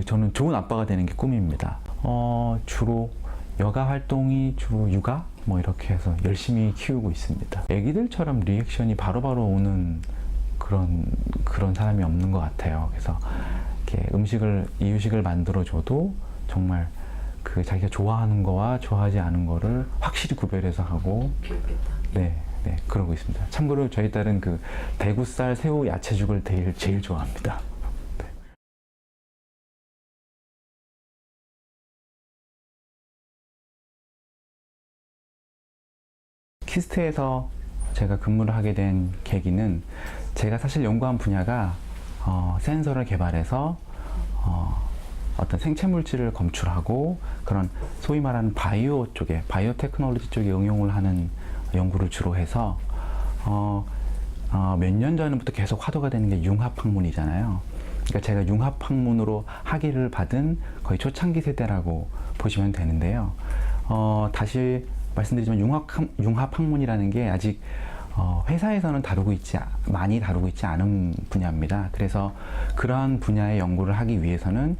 저는 좋은 아빠가 되는 게 꿈입니다. 주로 여가 활동이 주로 육아 뭐 이렇게 해서 열심히 키우고 있습니다. 애기들처럼 리액션이 바로바로 오는 그런 사람이 없는 것 같아요. 그래서 이렇게 이유식을 만들어줘도 정말 자기가 좋아하는 거와 좋아하지 않은 거를 확실히 구별해서 하고. 네, 그러고 있습니다. 참고로 저희 딸은 대구살 새우 야채죽을 제일 좋아합니다. 네. 키스트에서 제가 근무를 하게 된 계기는, 제가 사실 연구한 분야가 센서를 개발해서 어떤 생체 물질을 검출하고 그런 소위 말하는 바이오 테크놀로지 쪽에 응용을 하는 연구를 주로 해서 몇 년 전부터 계속 화두가 되는 게 융합학문이잖아요. 그러니까 제가 융합학문으로 학위를 받은 거의 초창기 세대라고 보시면 되는데요. 다시 말씀드리지만 융합학문이라는 게 아직 회사에서는 많이 다루고 있지 않은 분야입니다. 그래서 그러한 분야의 연구를 하기 위해서는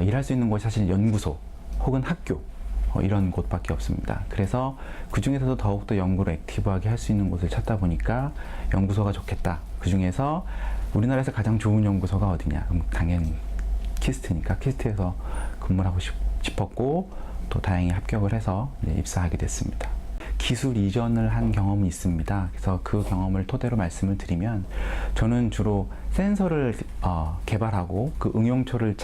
일할 수 있는 곳이 사실 연구소 혹은 학교 이런 곳밖에 없습니다. 그래서 그 중에서도 더욱더 연구를 액티브하게 할 수 있는 곳을 찾다 보니까 연구소가 좋겠다. 그 중에서 우리나라에서 가장 좋은 연구소가 어디냐? 그럼 당연히 키스트니까 키스트에서 근무를 하고 싶었고, 또 다행히 합격을 해서 입사하게 됐습니다. 기술 이전을 한 경험이 있습니다. 그래서 그 경험을 토대로 말씀을 드리면, 저는 주로 센서를 개발하고 그 응용처를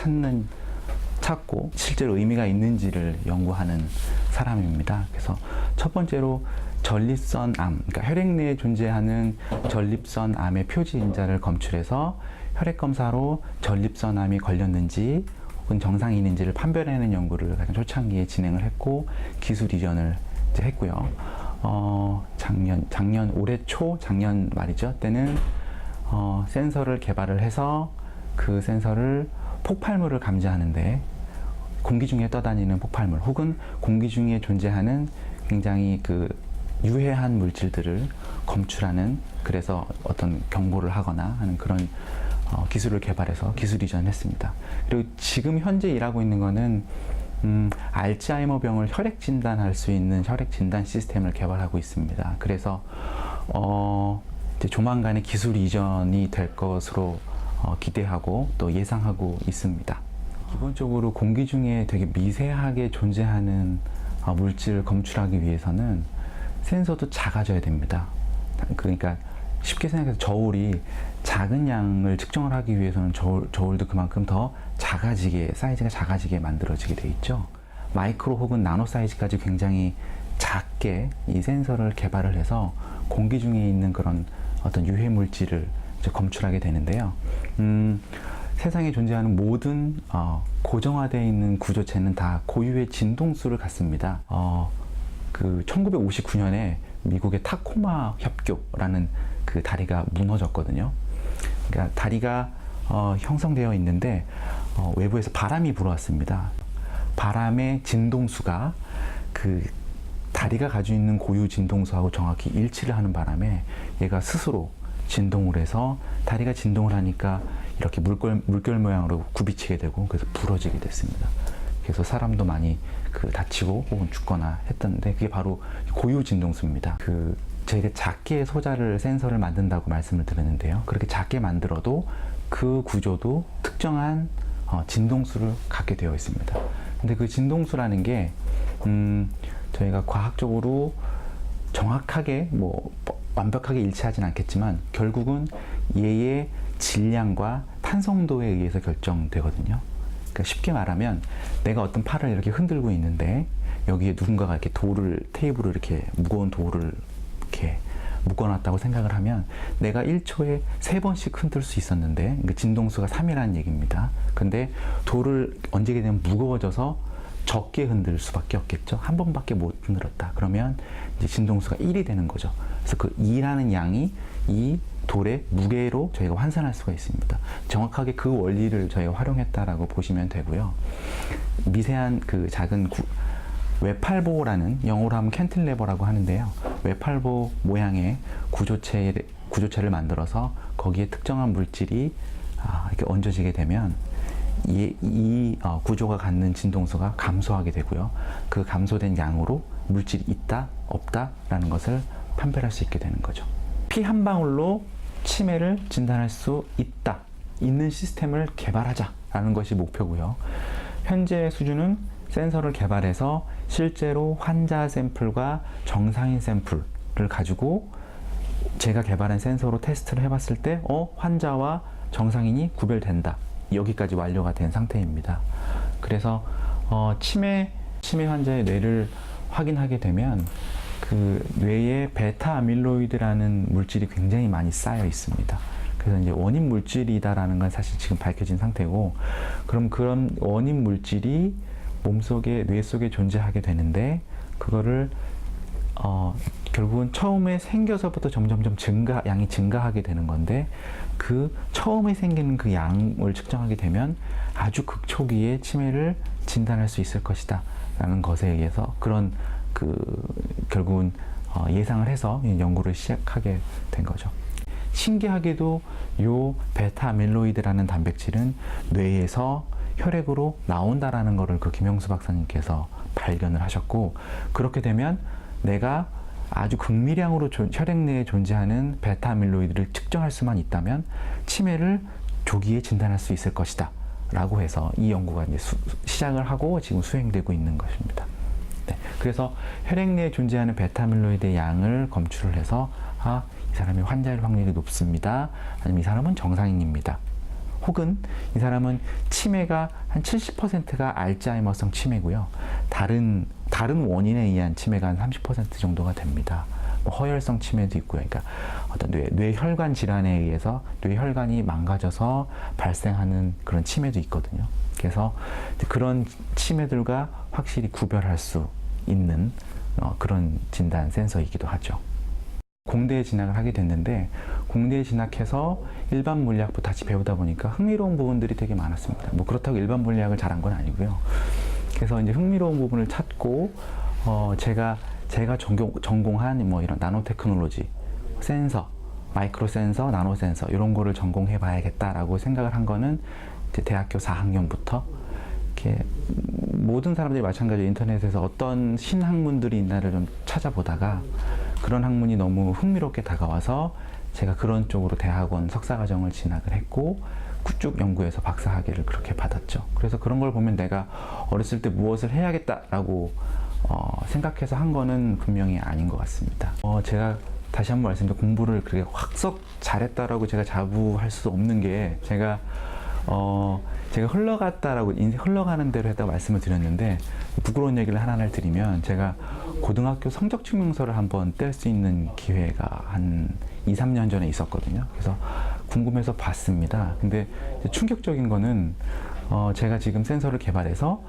찾고 실제로 의미가 있는지를 연구하는 사람입니다. 그래서 첫 번째로 전립선 암, 그러니까 혈액 내에 존재하는 전립선 암의 표지 인자를 검출해서 혈액 검사로 전립선 암이 걸렸는지 혹은 정상인인지를 판별해내는 연구를 가장 초창기에 진행을 했고, 기술 이전을 이제 했고요. 작년 말이죠. 때는 센서를 개발을 해서 그 센서를 폭발물을 감지하는데, 공기 중에 떠다니는 폭발물 혹은 공기 중에 존재하는 굉장히 유해한 물질들을 검출하는, 그래서 어떤 경보를 하거나 하는 그런 기술을 개발해서 기술 이전했습니다. 그리고 지금 현재 일하고 있는 거는 알츠하이머 병을 혈액 진단할 수 있는 혈액 진단 시스템을 개발하고 있습니다. 그래서 이제 조만간에 기술 이전이 될 것으로 기대하고 또 예상하고 있습니다. 기본적으로 공기 중에 되게 미세하게 존재하는 물질을 검출하기 위해서는 센서도 작아져야 됩니다. 그러니까 쉽게 생각해서 저울이 작은 양을 측정을 하기 위해서는 저울도 그만큼 더 사이즈가 작아지게 만들어지게 돼 있죠. 마이크로 혹은 나노 사이즈까지 굉장히 작게 이 센서를 개발을 해서 공기 중에 있는 그런 어떤 유해 물질을 이제 검출하게 되는데요. 세상에 존재하는 모든 고정화되어 있는 구조체는 다 고유의 진동수를 갖습니다. 1959년에 미국의 타코마 협교라는 그 다리가 무너졌거든요. 그러니까 다리가 형성되어 있는데 외부에서 바람이 불어왔습니다. 바람의 진동수가 다리가 가지고 있는 고유 진동수하고 정확히 일치를 하는 바람에 얘가 스스로 진동을 해서, 다리가 진동을 하니까 이렇게 물결 모양으로 굽이치게 되고, 그래서 부러지게 됐습니다. 그래서 사람도 많이 다치고 혹은 죽거나 했던데, 그게 바로 고유 진동수입니다. 저희가 작게 센서를 만든다고 말씀을 드렸는데요. 그렇게 작게 만들어도 그 구조도 특정한 진동수를 갖게 되어 있습니다. 근데 그 진동수라는 게 저희가 과학적으로 정확하게 완벽하게 일치하진 않겠지만, 결국은 얘의 질량과 탄성도에 의해서 결정되거든요. 그러니까 쉽게 말하면, 내가 어떤 팔을 이렇게 흔들고 있는데 여기에 누군가가 이렇게 테이블을 이렇게 무거운 돌을 이렇게 묶어놨다고 생각을 하면, 내가 1초에 3번씩 흔들 수 있었는데, 진동수가 3이라는 얘기입니다. 근데 돌을 얹게 되면 무거워져서 적게 흔들 수밖에 없겠죠. 한 번밖에 못 흔들었다. 그러면 이제 진동수가 1이 되는 거죠. 그래서 그 2라는 양이 이 돌의 무게로 저희가 환산할 수가 있습니다. 정확하게 그 원리를 저희가 활용했다라고 보시면 되고요. 미세한 작은 외팔보라는, 영어로 하면 캔틸레버라고 하는데요. 외팔보 모양의 구조체를 만들어서 거기에 특정한 물질이 이렇게 얹어지게 되면 이 구조가 갖는 진동수가 감소하게 되고요. 그 감소된 양으로 물질이 있다, 없다라는 것을 판별할 수 있게 되는 거죠. 피 한 방울로 치매를 진단할 수 있다, 있는 시스템을 개발하자라는 것이 목표고요. 현재 수준은 센서를 개발해서 실제로 환자 샘플과 정상인 샘플을 가지고 제가 개발한 센서로 테스트를 해봤을 때 환자와 정상인이 구별된다. 여기까지 완료가 된 상태입니다. 그래서 치매 환자의 뇌를 확인하게 되면 그 뇌에 베타 아밀로이드라는 물질이 굉장히 많이 쌓여 있습니다. 그래서 이제 원인 물질이다라는 건 사실 지금 밝혀진 상태고, 그럼 그런 원인 물질이 몸속에, 뇌 속에 존재하게 되는데, 그거를 결국은 처음에 생겨서부터 점점점 양이 증가하게 되는 건데, 그 처음에 생기는 그 양을 측정하게 되면 아주 극초기에 치매를 진단할 수 있을 것이다 라는 것에 의해서 그런 결국은 예상을 해서 연구를 시작하게 된 거죠. 신기하게도 요 베타 아밀로이드라는 단백질은 뇌에서 혈액으로 나온다라는 것을 그 김영수 박사님께서 발견을 하셨고, 그렇게 되면 내가 아주 극미량으로 혈액 내에 존재하는 베타 아밀로이드를 측정할 수만 있다면 치매를 조기에 진단할 수 있을 것이다 라고 해서 이 연구가 이제 시작을 하고 지금 수행되고 있는 것입니다. 네. 그래서 혈액 내에 존재하는 베타 아밀로이드의 양을 검출을 해서 이 사람이 환자일 확률이 높습니다, 아니면 이 사람은 정상인입니다, 혹은 이 사람은 치매가 한 70%가 알츠하이머성 치매고요, 다른 원인에 의한 치매가 한 30% 정도가 됩니다. 허혈성 치매도 있고요. 그러니까 어떤 뇌혈관 질환에 의해서 뇌혈관이 망가져서 발생하는 그런 치매도 있거든요. 그래서 그런 치매들과 확실히 구별할 수 있는 그런 진단 센서이기도 하죠. 공대에 진학을 하게 됐는데, 공대에 진학해서 일반 물리학부터 같이 배우다 보니까 흥미로운 부분들이 되게 많았습니다. 뭐 그렇다고 일반 물리학을 잘한 건 아니고요. 그래서 이제 흥미로운 부분을 찾고 제가 전공한 뭐 이런 나노 테크놀로지, 센서, 마이크로 센서, 나노 센서 이런 거를 전공해 봐야겠다라고 생각을 한 거는 이제 대학교 4학년부터 이렇게 모든 사람들이 마찬가지로 인터넷에서 어떤 신학문들이 있나를 좀 찾아보다가 그런 학문이 너무 흥미롭게 다가와서 제가 그런 쪽으로 대학원 석사과정을 진학을 했고 쭉 연구해서 박사학위를 그렇게 받았죠. 그래서 그런 걸 보면 내가 어렸을 때 무엇을 해야겠다라고 생각해서 한 거는 분명히 아닌 것 같습니다. 제가 다시 한번 말씀드리면 공부를 그렇게 확썩 잘했다라고 제가 자부할 수 없는 게, 제가 흘러갔다라고, 인생 흘러가는 대로 했다고 말씀을 드렸는데, 부끄러운 얘기를 하나를 드리면, 제가 고등학교 성적 증명서를 한번 뗄 수 있는 기회가 한 2, 3년 전에 있었거든요. 그래서 궁금해서 봤습니다. 근데 충격적인 거는 제가 지금 센서를 개발해서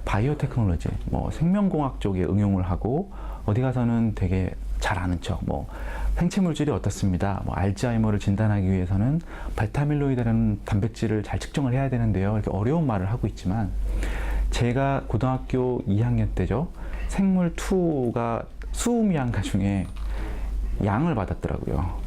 바이오 테크놀로지, 뭐 생명공학 쪽에 응용을 하고, 어디 가서는 되게 잘 아는 척, 뭐 생체 물질이 어떻습니다, 뭐 알츠하이머를 진단하기 위해서는 베타밀로이드라는 단백질을 잘 측정을 해야 되는데요, 이렇게 어려운 말을 하고 있지만, 제가 고등학교 2학년 때죠, 생물 2가 수음이한가 중에 양을 받았더라고요.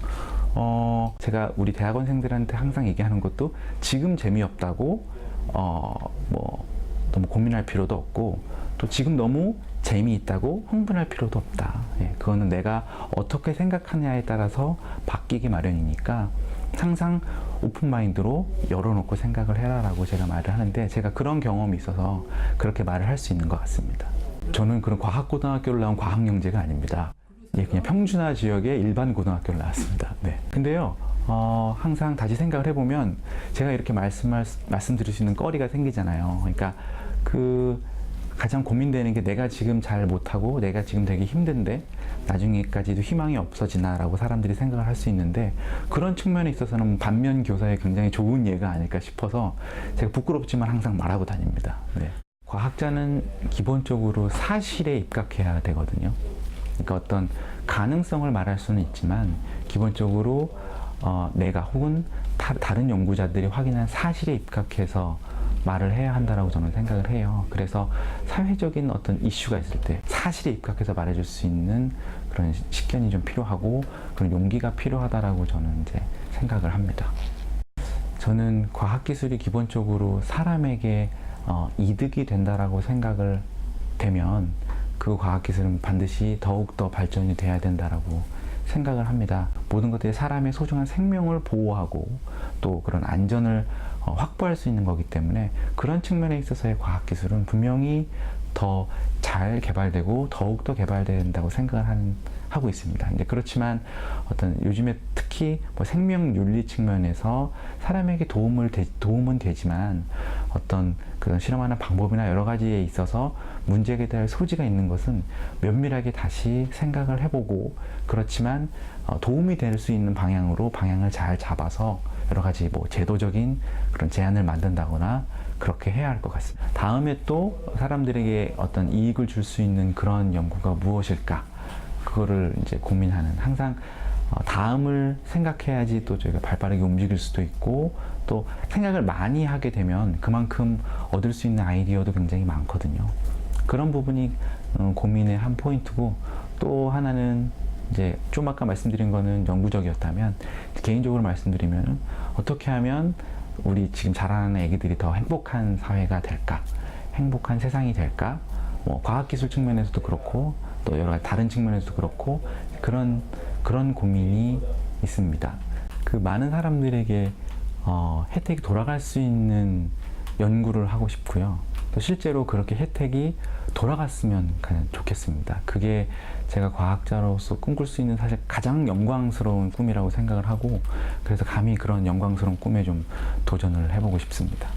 제가 우리 대학원생들한테 항상 얘기하는 것도, 지금 재미없다고 뭐 너무 고민할 필요도 없고, 또 지금 너무 재미있다고 흥분할 필요도 없다. 그거는 내가 어떻게 생각하느냐에 따라서 바뀌기 마련이니까 항상 오픈마인드로 열어놓고 생각을 해라라고 제가 말을 하는데, 제가 그런 경험이 있어서 그렇게 말을 할 수 있는 것 같습니다. 저는 그런 과학고등학교를 나온 과학영재가 아닙니다. 그냥 평준화 지역의 일반 고등학교를 나왔습니다. 네. 근데요, 항상 다시 생각을 해보면 제가 이렇게 말씀드릴 수 있는 거리가 생기잖아요. 그러니까 가장 고민되는 게, 내가 지금 잘 못하고 내가 지금 되게 힘든데 나중에까지도 희망이 없어지나라고 사람들이 생각을 할 수 있는데, 그런 측면에 있어서는 반면 교사의 굉장히 좋은 예가 아닐까 싶어서 제가 부끄럽지만 항상 말하고 다닙니다. 네. 과학자는 기본적으로 사실에 입각해야 되거든요. 그러니까 어떤 가능성을 말할 수는 있지만 기본적으로 내가 혹은 다른 연구자들이 확인한 사실에 입각해서 말을 해야 한다라고 저는 생각을 해요. 그래서 사회적인 어떤 이슈가 있을 때 사실에 입각해서 말해줄 수 있는 그런 식견이 좀 필요하고 그런 용기가 필요하다라고 저는 이제 생각을 합니다. 저는 과학기술이 기본적으로 사람에게 이득이 된다라고 생각을 되면 그 과학기술은 반드시 더욱더 발전이 돼야 된다라고 생각을 합니다. 모든 것들이 사람의 소중한 생명을 보호하고 또 그런 안전을 확보할 수 있는 거기 때문에 그런 측면에 있어서의 과학기술은 분명히 더 잘 개발되고 더욱더 개발돼야 된다고 생각을 하고 있습니다. 근데 그렇지만 어떤 요즘에 특히 뭐 생명윤리 측면에서 사람에게 도움은 되지만 어떤 그런 실험하는 방법이나 여러 가지에 있어서 문제에 대할 소지가 있는 것은 면밀하게 다시 생각을 해보고 그렇지만 도움이 될 수 있는 방향으로 방향을 잘 잡아서 여러 가지 뭐 제도적인 그런 제안을 만든다거나 그렇게 해야 할 것 같습니다. 다음에 또 사람들에게 어떤 이익을 줄 수 있는 그런 연구가 무엇일까? 그거를 이제 고민하는 항상 다음을 생각해야지 또 저희가 발빠르게 움직일 수도 있고 또 생각을 많이 하게 되면 그만큼 얻을 수 있는 아이디어도 굉장히 많거든요. 그런 부분이 고민의 한 포인트고 또 하나는 이제 좀 아까 말씀드린 거는 영구적이었다면 개인적으로 말씀드리면 어떻게 하면 우리 지금 자라나는 애기들이 더 행복한 사회가 될까? 행복한 세상이 될까? 뭐 과학기술 측면에서도 그렇고 또 여러 가지 다른 측면에서도 그렇고 그런 고민이 있습니다. 그 많은 사람들에게 혜택이 돌아갈 수 있는 연구를 하고 싶고요. 또 실제로 그렇게 혜택이 돌아갔으면 가장 좋겠습니다. 그게 제가 과학자로서 꿈꿀 수 있는 사실 가장 영광스러운 꿈이라고 생각을 하고 그래서 감히 그런 영광스러운 꿈에 좀 도전을 해보고 싶습니다.